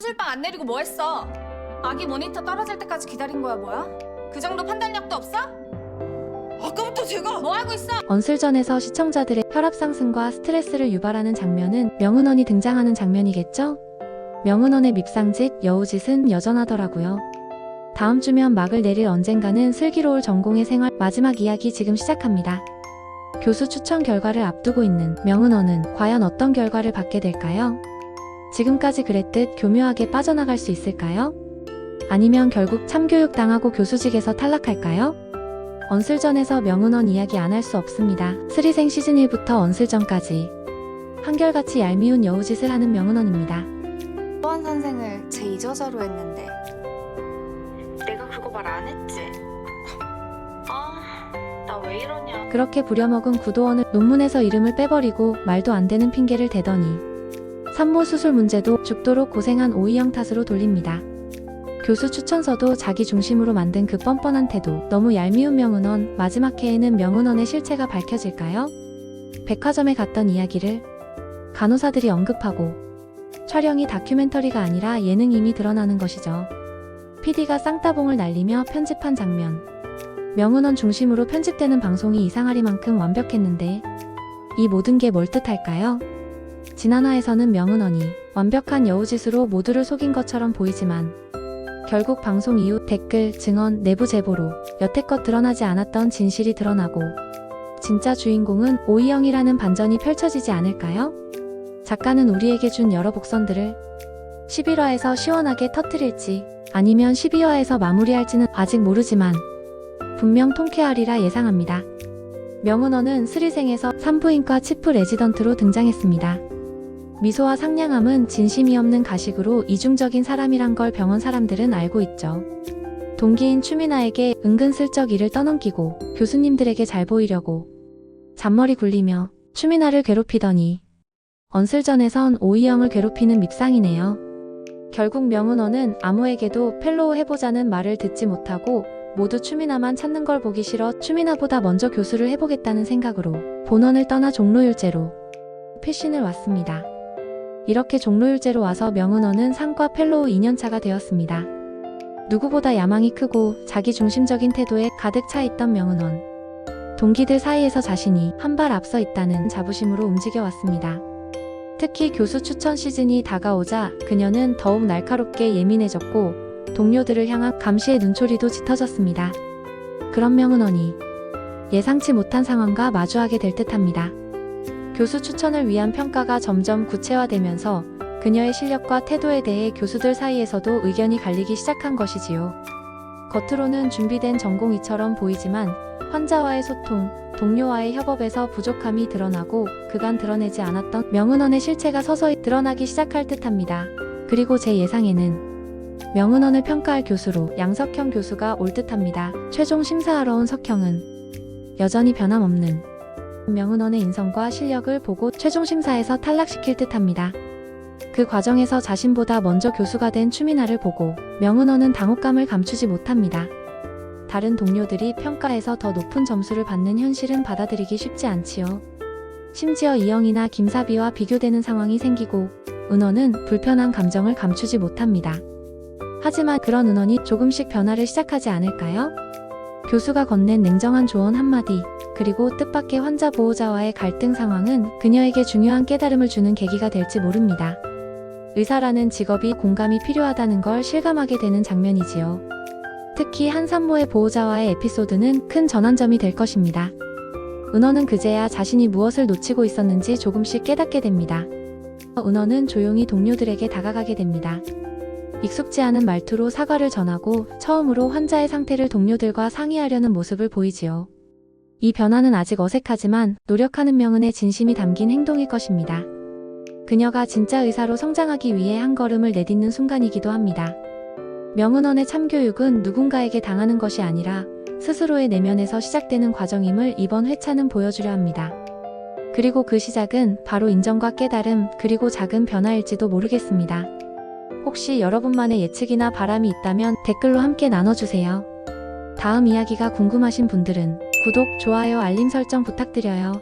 현실빵 안 내리고 뭐 했어? 아기 모니터 떨어질 때까지 기다린 거야 뭐야? 그 정도 판단력도 없어? 아까부터 제가 뭐 하고 있어? 언슬전에서 시청자들의 혈압 상승과 스트레스를 유발하는 장면은 명은원이 등장하는 장면이겠죠? 명은원의 밉상짓, 여우짓은 여전하더라고요. 다음 주면 막을 내릴 언젠가는 슬기로울 전공의 생활 마지막 이야기 지금 시작합니다. 교수 추천 결과를 앞두고 있는 명은원은 과연 어떤 결과를 받게 될까요? 지금까지 그랬듯 교묘하게 빠져나갈 수 있을까요? 아니면 결국 참교육 당하고 교수직에서 탈락할까요? 언슬전에서 명은원 이야기 안 할 수 없습니다. 스리생 시즌 1부터 언슬전까지 한결같이 얄미운 여우짓을 하는 명은원입니다. 수원 선생을 제 이저자로 했는데 내가 그거 말 안 했지? 나 왜 이러냐. 그렇게 부려먹은 구도원을 논문에서 이름을 빼버리고 말도 안 되는 핑계를 대더니 산모 수술 문제도 죽도록 고생한 오이영 탓으로 돌립니다. 교수 추천서도 자기 중심으로 만든 그 뻔뻔한 태도, 너무 얄미운 명은원. 마지막 회에는 명은원의 실체가 밝혀질까요? 백화점에 갔던 이야기를 간호사들이 언급하고 촬영이 다큐멘터리가 아니라 예능임이 드러나는 것이죠. PD가 쌍따봉을 날리며 편집한 장면. 명은원 중심으로 편집되는 방송이 이상하리만큼 완벽했는데 이 모든 게 뭘 뜻할까요? 지난화에서는 명은원이 완벽한 여우짓으로 모두를 속인 것처럼 보이지만 결국 방송 이후 댓글, 증언, 내부 제보로 여태껏 드러나지 않았던 진실이 드러나고 진짜 주인공은 오이영이라는 반전이 펼쳐지지 않을까요? 작가는 우리에게 준 여러 복선들을 11화에서 시원하게 터뜨릴지 아니면 12화에서 마무리할지는 아직 모르지만 분명 통쾌하리라 예상합니다. 명은원은 스리생에서 산부인과 치프 레지던트로 등장했습니다. 미소와 상냥함은 진심이 없는 가식으로 이중적인 사람이란 걸 병원 사람들은 알고 있죠. 동기인 추미나에게 은근슬쩍 일을 떠넘기고 교수님들에게 잘 보이려고 잔머리 굴리며 추미나를 괴롭히더니 언슬전에선 오이영을 괴롭히는 밉상이네요. 결국 명은원은 아무에게도 펠로우 해보자는 말을 듣지 못하고 모두 추미나만 찾는 걸 보기 싫어 추미나보다 먼저 교수를 해보겠다는 생각으로 본원을 떠나 종로율제로 패신을 왔습니다. 이렇게 종로율제로 와서 명은원은 상과 펠로우 2년차가 되었습니다. 누구보다 야망이 크고 자기중심적인 태도에 가득 차 있던 명은원. 동기들 사이에서 자신이 한 발 앞서 있다는 자부심으로 움직여왔습니다. 특히 교수 추천 시즌이 다가오자 그녀는 더욱 날카롭게 예민해졌고 동료들을 향한 감시의 눈초리도 짙어졌습니다. 그런 명은원이 예상치 못한 상황과 마주하게 될 듯합니다. 교수 추천을 위한 평가가 점점 구체화되면서 그녀의 실력과 태도에 대해 교수들 사이에서도 의견이 갈리기 시작한 것이지요. 겉으로는 준비된 전공의처럼 보이지만 환자와의 소통, 동료와의 협업에서 부족함이 드러나고 그간 드러내지 않았던 명은원의 실체가 서서히 드러나기 시작할 듯합니다. 그리고 제 예상에는 명은원을 평가할 교수로 양석형 교수가 올 듯합니다. 최종 심사하러 온 석형은 여전히 변함없는 명은원의 인성과 실력을 보고 최종 심사에서 탈락시킬 듯합니다. 그 과정에서 자신보다 먼저 교수가 된 추미나를 보고 명은원은 당혹감을 감추지 못합니다. 다른 동료들이 평가에서 더 높은 점수를 받는 현실은 받아들이기 쉽지 않지요. 심지어 이영이나 김사비와 비교되는 상황이 생기고 은원은 불편한 감정을 감추지 못합니다. 하지만 그런 은원이 조금씩 변화를 시작하지 않을까요? 교수가 건넨 냉정한 조언 한마디, 그리고 뜻밖의 환자 보호자와의 갈등 상황은 그녀에게 중요한 깨달음을 주는 계기가 될지 모릅니다. 의사라는 직업이 공감이 필요하다는 걸 실감하게 되는 장면이지요. 특히 한 산모의 보호자와의 에피소드는 큰 전환점이 될 것입니다. 은원은 그제야 자신이 무엇을 놓치고 있었는지 조금씩 깨닫게 됩니다. 은원은 조용히 동료들에게 다가가게 됩니다. 익숙지 않은 말투로 사과를 전하고 처음으로 환자의 상태를 동료들과 상의하려는 모습을 보이지요. 이 변화는 아직 어색하지만 노력하는 명은의 진심이 담긴 행동일 것입니다. 그녀가 진짜 의사로 성장하기 위해 한 걸음을 내딛는 순간이기도 합니다. 명은원의 참교육은 누군가에게 당하는 것이 아니라 스스로의 내면에서 시작되는 과정임을 이번 회차는 보여주려 합니다. 그리고 그 시작은 바로 인정과 깨달음, 그리고 작은 변화일지도 모르겠습니다. 혹시 여러분만의 예측이나 바람이 있다면 댓글로 함께 나눠주세요. 다음 이야기가 궁금하신 분들은 구독, 좋아요, 알림 설정 부탁드려요.